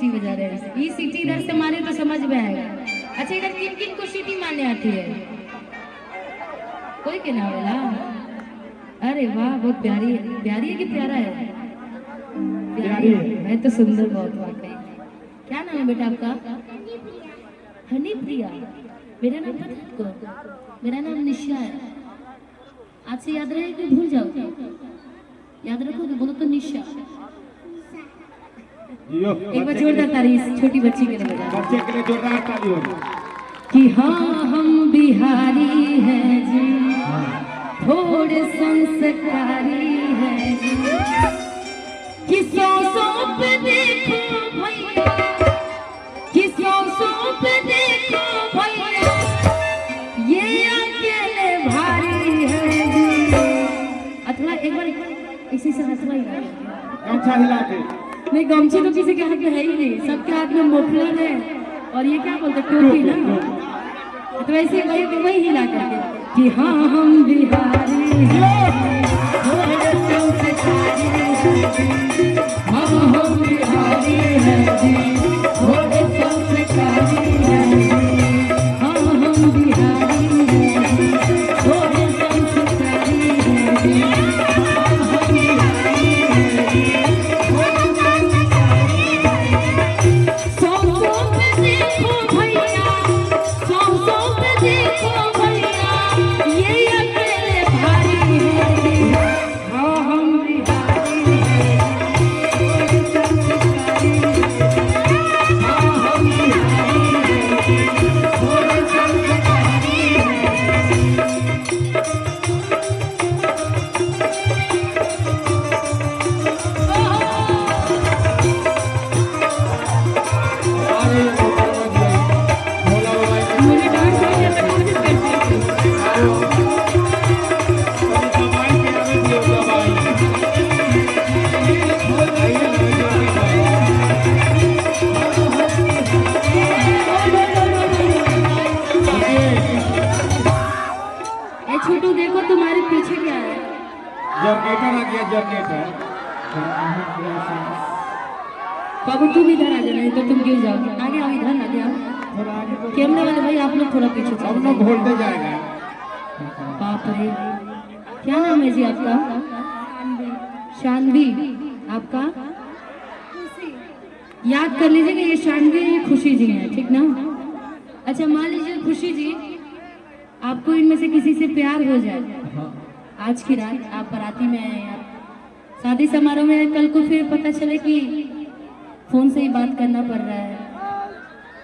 सीटी बजा रहे हैं। ये सीटी इधर से मारे तो समझ में आएगा। अच्छा इधर किन किन को सीटी मारने आती है? कोई के नाम है? अरे वाह बहुत प्यारी है। प्यारी है कि प्यारा है? प्यारी है तो सुंदर बहुत वाकई। क्या नाम है बेटा आपका? हनी प्रिया। मेरा नाम पता है आपको? मेरा नाम निशा है। आज से याद रहे कि भूल जाओगे? याद रखोगे? बोलो तो निशा। एक बार जोरदार तारीफ छोटी बच्ची के लिए बजा। बच्चे के लिए जोरदार ताली हो कि हाँ हम बिहारी हैं जी, थोड़े संस्कारी हैं जी, कि सौ पे देखो भैया, कि सौ पे देखो भैया, ये अकेले भारी है जी। अथवा एक बार इसी से हथवा ही गमछा हिला के। नहीं गमछी तो किसी के हाथ में है ही नहीं, सबके हाथ में मोफलर है और ये क्या बोलते टोपी ना, तो वैसे वही हिला करके कि हाँ हम बिहारी हैं, हम बिहारी हैं जी, थोड़े संस्कारी हैं जी, हाँ हम बिहारी हैं जी, थोड़े संस्कारी हैं जी, हम बिहारी हैं जी। छोटू देखो तुम्हारे पीछे क्या है? जनरेटर आ गया जनरेटर। बाबू तुम इधर आ जाना, नहीं तो तुम गिर जाओगे। आगे आओ, इधर आ जाओ। कैमरे वाले भाई आप लोग थोड़ा पीछे चलो। अब लोग घोलते जाएगा। बाप रे, क्या नाम है जी आपका? शानवी। आपका? याद कर लीजिए कि ये शानवी खुशी जी हैं, ठीक ना? अच्छा मान लीजिए खुशी जी आपको इनमें से किसी से प्यार हो जाए आज की रात, आप बाराती में आए यार, शादी समारोह में, कल को फिर पता चले कि फोन से ही बात करना पड़ रहा है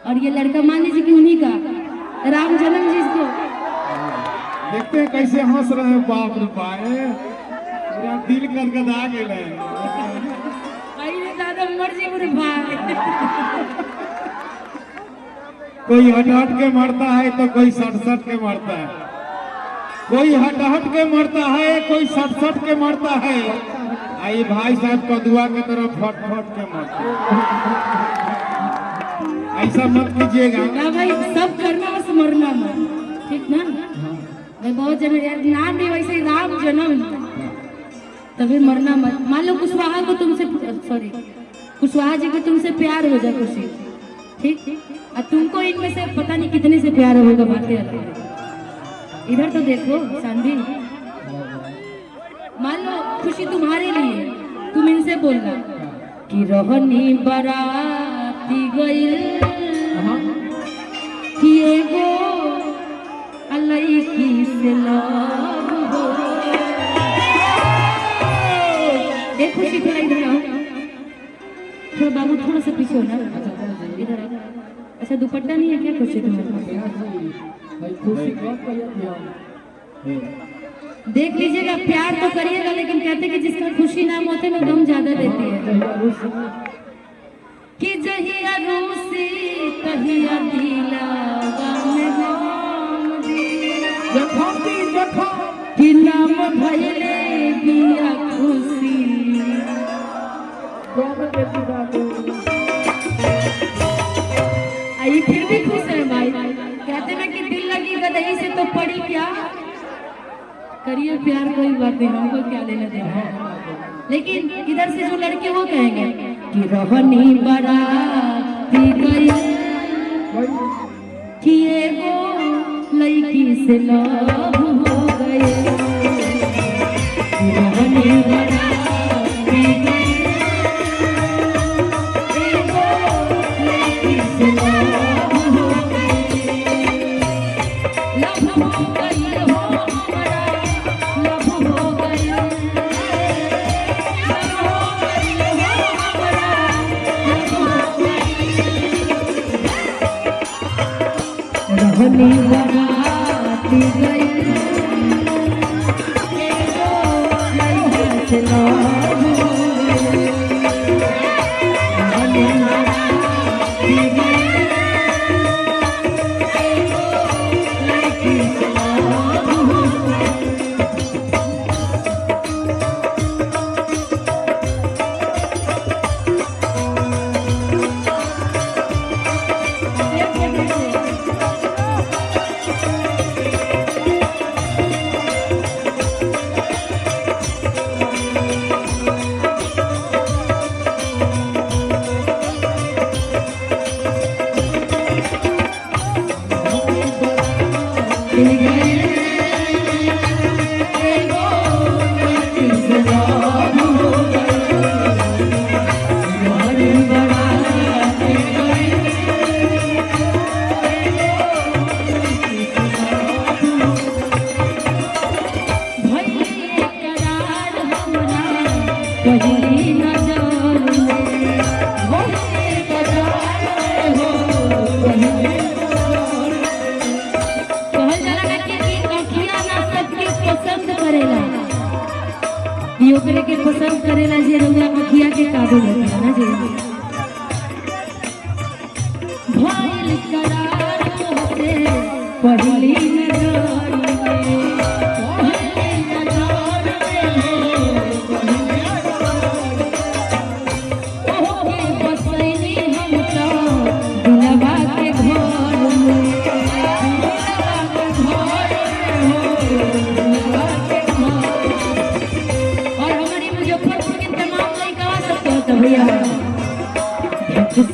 और ये लड़का मान लीजिए कि उन्हीं का राम जन्म जी इसको देखते हैं कैसे हंस रहे हैं। बाप रे पाए पूरा दिल गदगदा गेले। अरे दादा मर जी मेरे भाई। कोई हट हट के मरता है तो कोई सट सट के मरता है, कोई हट हट के मरता है, कोई सट सट के मरता है। आई भाई साहब कदुआ की तरफ फट फट के मरता है। ऐसा मत कीजिएगा ना भाई, सब करना बस मरना मत, ठीक ना? मैं बहुत जन यार नाम भी वैसे राम जन्म, तभी मरना मत। मान लो कुशवाहा को तुमसे, सॉरी कुशवाहा जी को तुमसे प्यार हो जाए खुशी, ठीक? और तुमको इनमें से पता नहीं कितने से प्यार होगा, बातें अलग। इधर तो देखो शानवी, मान लो खुशी तुम्हारे लिए, तुम इनसे बोलना कि रोहनी बराती गई कि एगो अलैकी से लव हो। एक खुशी थोड़ा इधर आओ, थोड़ा बाबू थोड़ा सा पीछे हो ना, इधर आओ। अच्छा दुपट्टा नहीं है क्या खुशी तुम्हारे पास? देख लीजिएगा, प्यार तो करिएगा, लेकिन कहते कि जिसका खुशी नाम होते ना गम ज्यादा देती है। कि जहिया रूसी तहिया दिलावा में नाम दी, कि नाम भइले बिया खुशी। आई फिर भी खुश है भाई, कहते ना कि दिल लगी गदही से तो पड़ी क्या, करिए प्यार कोई बात नहीं, हमको क्या लेना देना है। लेकिन इधर से जो लड़के वो कहेंगे कि रोहनी बड़ा दी गई कि एगो लड़की से लव हो गए रहनी बराती गई एगो लड़की से लव हो गए लव हो गई हो हमारा लव हो गई रहनी बराती गई एगो लड़का से लव हो गए रहनी बराती गई एगो लड़की से लव हो गए पहली नजर में होले बाजार हो पहली नजर कहल जाला ना कि अखियां ना सबके पसंद करेला ई ओकरे के पसंद करेला जे रउआ अखियां के काबू रखेला ना जे भइल करार होते पहली नजर में पहली नजर में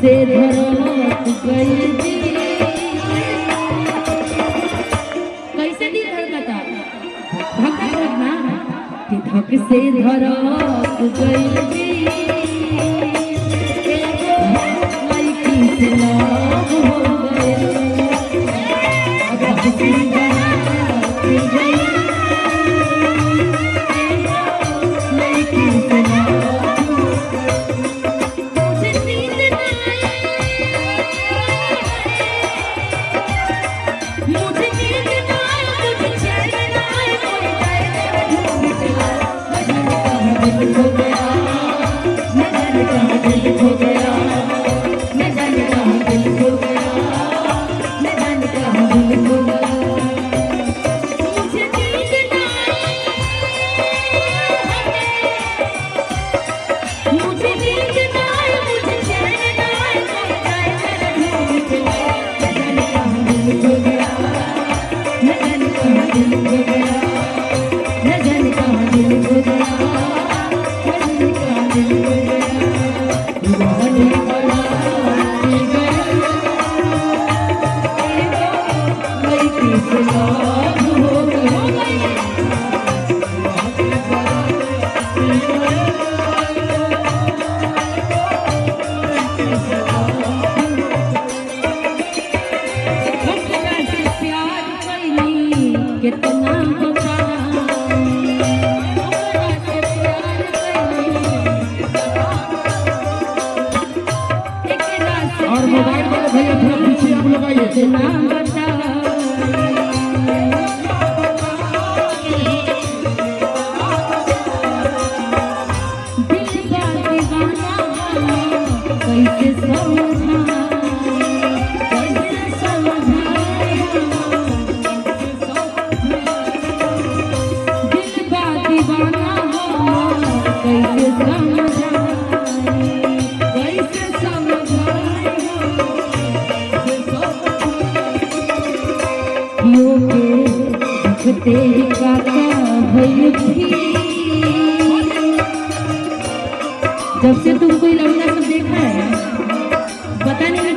से धड़क गई थी कैसे दिल धड़कता धक ना कि धक से धड़क गई थी एगो लड़की से लव हो गए धक से धड़क गई एगो लड़की से लव और मोबाइल वाले भैया थोड़ा पीछे आप लोग आइए तेरी काका भई थी जब से तुम कोई लड़का सब देखा है बताने में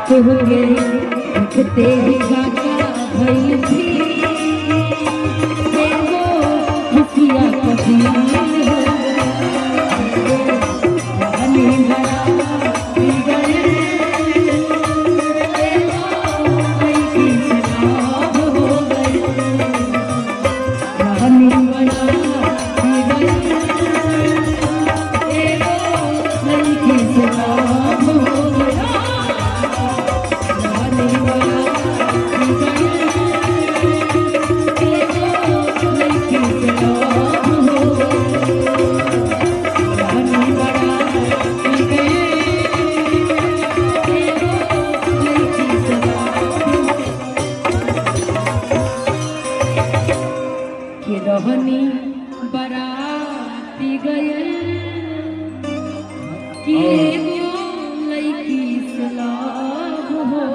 तुहके देखते ही गाता भई थी एगो खुशिया कभी हो हनी भरा गए एगो ऐसी शराब हो गई हनी भरा गए एगो ऐसी शराब हो गई रहनी बराती गए कि एगो लड़की सलाह हो